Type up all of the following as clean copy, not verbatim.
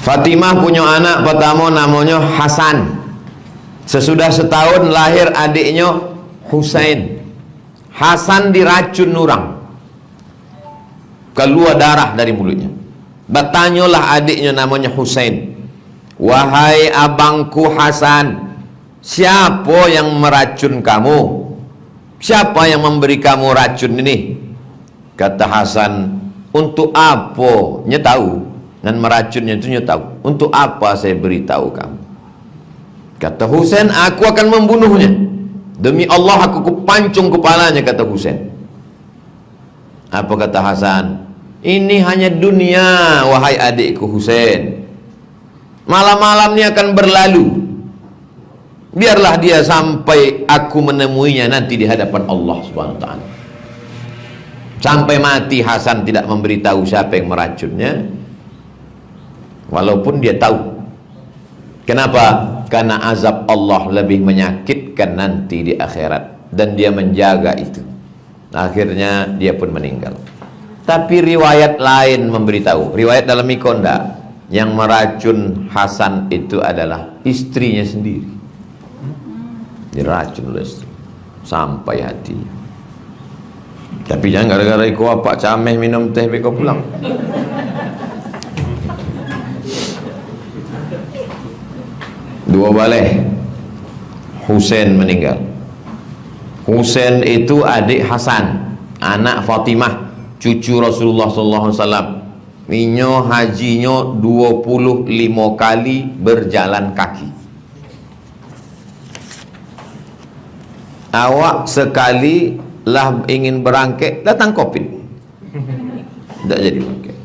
Fatimah punya anak pertama namanya Hasan. Sesudah setahun lahir adiknya Husain. Hasan diracun orang, keluar darah dari mulutnya. Bertanyalah adiknya namanya Husain, wahai abangku Hasan, siapa yang meracun kamu? Siapa yang memberi kamu racun ini? Kata Hasan, untuk apa? Nya tahu, dan meracunnya itu nya tahu. Untuk apa saya beritahu kamu? Kata Husain, aku akan membunuhnya. Demi Allah aku kupancung kepalanya, kata Husain. Apa kata Hasan? Ini hanya dunia, wahai adikku Husain. Malam-malam ini akan berlalu. Biarlah dia sampai aku menemuinya nanti di hadapan Allah Subhanahu wa ta'ala. Sampai mati Hasan tidak memberitahu siapa yang meracunnya, walaupun dia tahu. Kenapa? Karena azab Allah lebih menyakitkan nanti di akhirat, dan dia menjaga itu. Akhirnya dia pun meninggal. Tapi riwayat lain memberitahu, riwayat dalam Ikonda, yang meracun Hasan itu adalah istrinya sendiri. Diracun oleh istri sampai hati. Tapi jangan gara-gara ikut apa cameh minum teh beko pulang. Dua balik Husain meninggal. Husain itu adik Hasan, anak Fatimah, cucu Rasulullah SAW. Minyo hajinya 25 kali berjalan kaki. Awak sekali lah ingin berangkat, datang COVID, tidak jadi berangkat.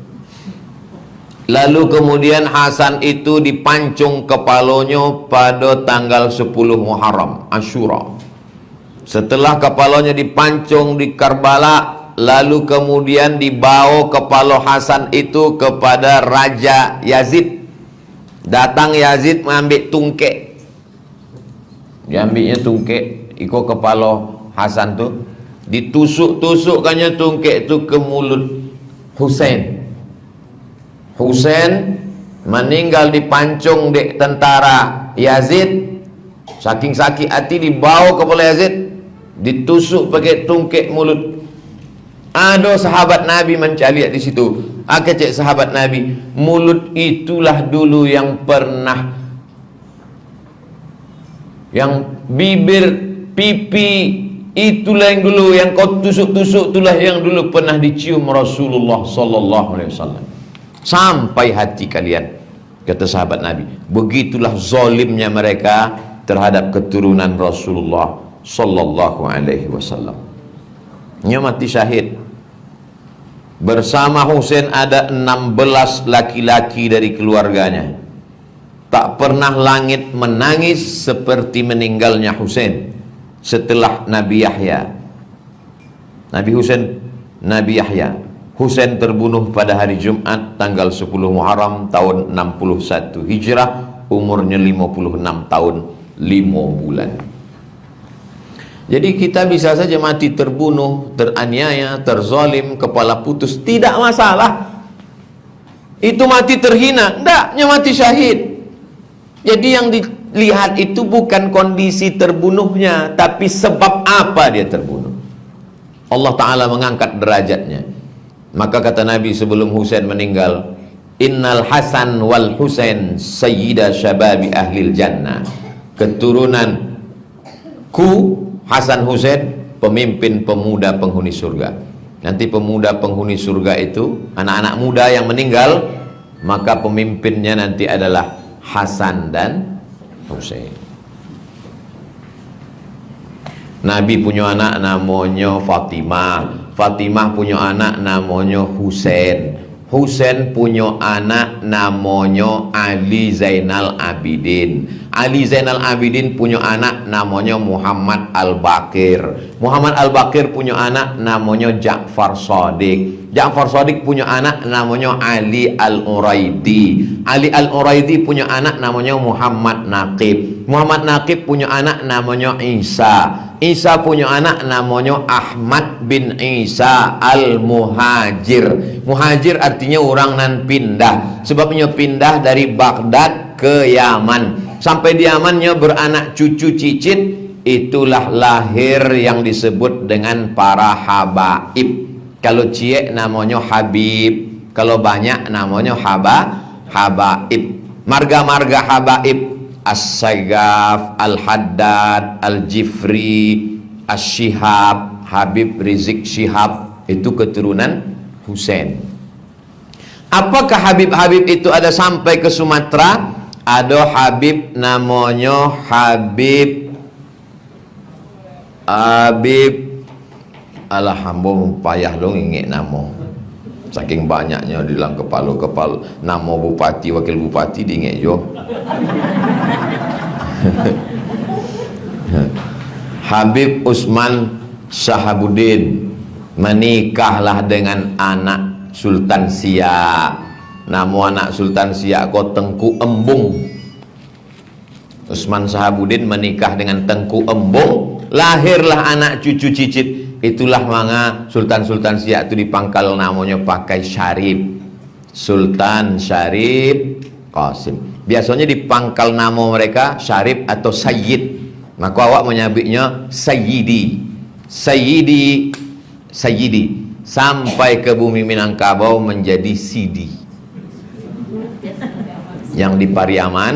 Lalu kemudian Hasan itu dipancung kepalanya pada tanggal 10 Muharram, Asyura. Setelah kepalanya dipancung di Karbala, lalu kemudian dibawa kepala Hasan itu kepada Raja Yazid. Datang Yazid mengambil tungkek. Diambilnya tungkek, ikut kepala Hasan tu, ditusuk-tusukkannya tungkek itu ke mulut Husain. Husain meninggal dipancung di tentara Yazid. Saking sakit hati dibawa kepala Yazid, ditusuk pakai tungkek mulut. Ada sahabat Nabi mencari di situ. Aku cek sahabat Nabi, mulut itulah dulu yang pernah, yang bibir, pipi, itulah yang dulu yang kau tusuk-tusuk, itulah yang dulu pernah dicium Rasulullah sallallahu alaihi wasallam. Sampai hati kalian, kata sahabat Nabi. Begitulah zalimnya mereka terhadap keturunan Rasulullah sallallahu alaihi wasallam. Nya mati syahid. Bersama Husain ada 16 laki-laki dari keluarganya. Tak pernah langit menangis seperti meninggalnya Husain setelah Nabi Yahya. Nabi Yahya. Husain terbunuh pada hari Jumat tanggal 10 Muharram tahun 61 Hijrah, umurnya 56 tahun 5 bulan. Jadi kita bisa saja mati terbunuh, teraniaya, terzalim, kepala putus, tidak masalah. Itu mati terhina, ndaknya mati syahid. Jadi yang dilihat itu bukan kondisi terbunuhnya, tapi sebab apa dia terbunuh. Allah Ta'ala mengangkat derajatnya. Maka kata Nabi sebelum Husain meninggal, Innal Hasan wal Husain sayyida syababi ahlil jannah. Keturunanku Hasan Husain pemimpin pemuda penghuni surga. Nanti pemuda penghuni surga itu anak-anak muda yang meninggal, maka pemimpinnya nanti adalah Hasan dan Husain. Nabi punya anak namanya Fatimah. Fatimah punya anak namanya Husain. Husain punya anak namanya Ali Zainal Abidin. Ali Zainal Abidin punya anak namanya Muhammad Al-Baqir. Muhammad Al-Baqir punya anak namanya Ja'far Shadiq. Ja'far Shadiq punya anak namanya Ali Al-Uraidi. Ali Al-Uraidi punya anak namanya Muhammad Naqib. Muhammad Naqib punya anak namanya Isa. Isa punya anak namanya Ahmad bin Isa Al-Muhajir. Muhajir artinya orang nan pindah. Sebabnya pindah dari Baghdad ke Yaman. Sampai di Yamannya beranak cucu cicit. Itulah lahir yang disebut dengan para habaib. Kalau ciek namanya Habib, kalau banyak namanya habaib. Marga-marga habaib: As-Saigaf, Al-Haddad, Al-Jifri, As-Shihab, Habib Rizik Shihab. Itu keturunan Husain. Apakah Habib-Habib itu ada sampai ke Sumatera? Ada Habib namanya Habib Alhamdulillah payah dong ingat nama. Saking banyaknya di dalam kepala nama bupati, wakil bupati diingat jo. Habib Usman Shahabuddin menikahlah dengan anak Sultan Siak. Nama anak Sultan Siak ko Tengku Embung. Usman Shahabuddin menikah dengan Tengku Embung, lahirlah anak cucu cicit. Itulah manga Sultan-Sultan Siak itu dipangkal namanya pakai Syarif. Sultan Syarif Qasim. Biasanya dipangkal nama mereka Syarif atau Sayyid. Maka awak menyebutnya Sayyidi. Sayyidi, Sayyidi. Sampai ke bumi Minangkabau menjadi Sidi. Yang di Pariaman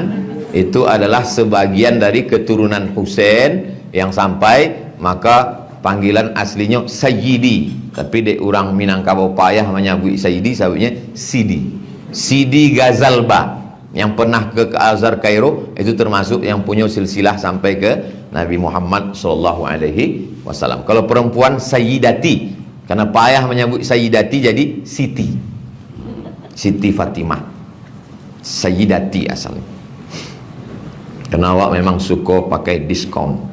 itu adalah sebagian dari keturunan Husain yang sampai, maka panggilan aslinya Sayyidi. Tapi di orang Minangkabau payah menyebut Sayyidi, sebutnya Sidi. Sidi Ghazalba yang pernah ke Azhar Kairo, itu termasuk yang punya silsilah sampai ke Nabi Muhammad SAW. Kalau perempuan Sayyidati, karena payah menyebut Sayyidati jadi Siti. Siti Fatimah. Sayyidati asalnya. Karena awak memang suka pakai diskon.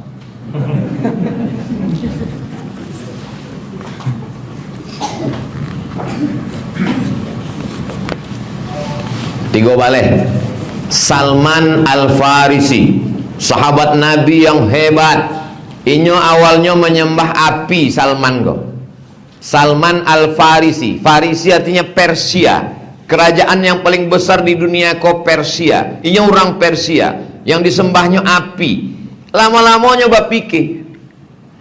Tiga balik. Salman Al-Farisi, sahabat Nabi yang hebat. Inyo awalnya menyembah api. Salman kok. Salman Al-Farisi. Farisi artinya Persia. Kerajaan yang paling besar di dunia ko Persia. Ini orang Persia yang disembahnya api. Lama-lamanya mbak pikir,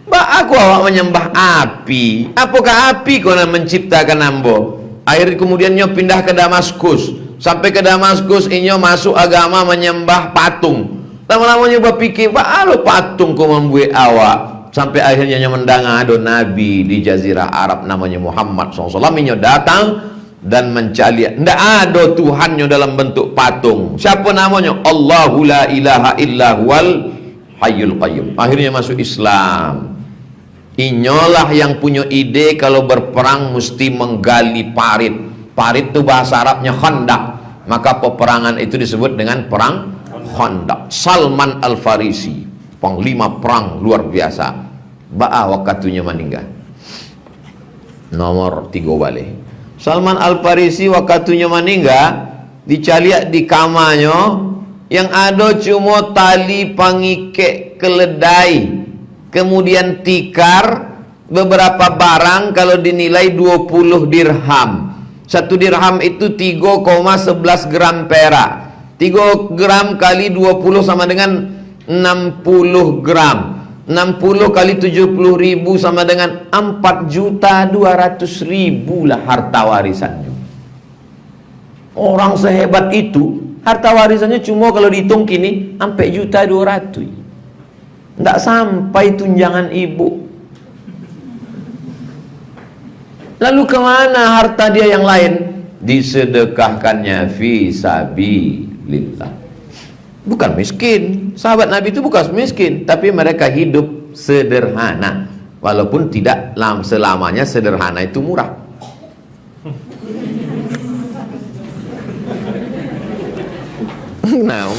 mbak aku awak menyembah api. Apakah api kau nak menciptakan ambo? Akhirnya kemudiannya pindah ke Damaskus. Sampai ke Damaskus inyo masuk agama menyembah patung. Lama-lamanya mbak pikir, mbak alo patung kau membuat awak. Sampai akhirnya mendengar ada Nabi di Jazirah Arab namanya Muhammad SAW. Inyo datang dan mencari, tidak ada Tuhannya dalam bentuk patung. Siapa namanya? Allahu la ilaha illa huwal hayyul qayyum. Akhirnya masuk Islam. Inyolah yang punya ide kalau berperang mesti menggali parit. Parit itu bahasa Arabnya khandak. Maka peperangan itu disebut dengan perang khandak. Salman Al-Farisi, panglima perang luar biasa. Ba'a wakatunya meninggal. Nomor 3 balik. Salman Al-Farisi wakatunya meninggal, dicaliak di kamarnya, yang ada cuma tali pangike keledai, kemudian tikar, beberapa barang kalau dinilai 20 dirham. 1 dirham itu 3,11 gram perak. 3 gram kali 20 sama dengan 60 gram. 60 kali 70 ribu sama dengan 4.200.000 lah harta warisannya. Orang sehebat itu, harta warisannya cuma kalau dihitung kini sampai 1.200.000. Tidak sampai tunjangan ibu. Lalu kemana harta dia yang lain? Disedekahkannya fi sabilillah. Bukan miskin. Sahabat Nabi itu bukan miskin, tapi mereka hidup sederhana. Walaupun tidak selamanya sederhana itu murah. Nah,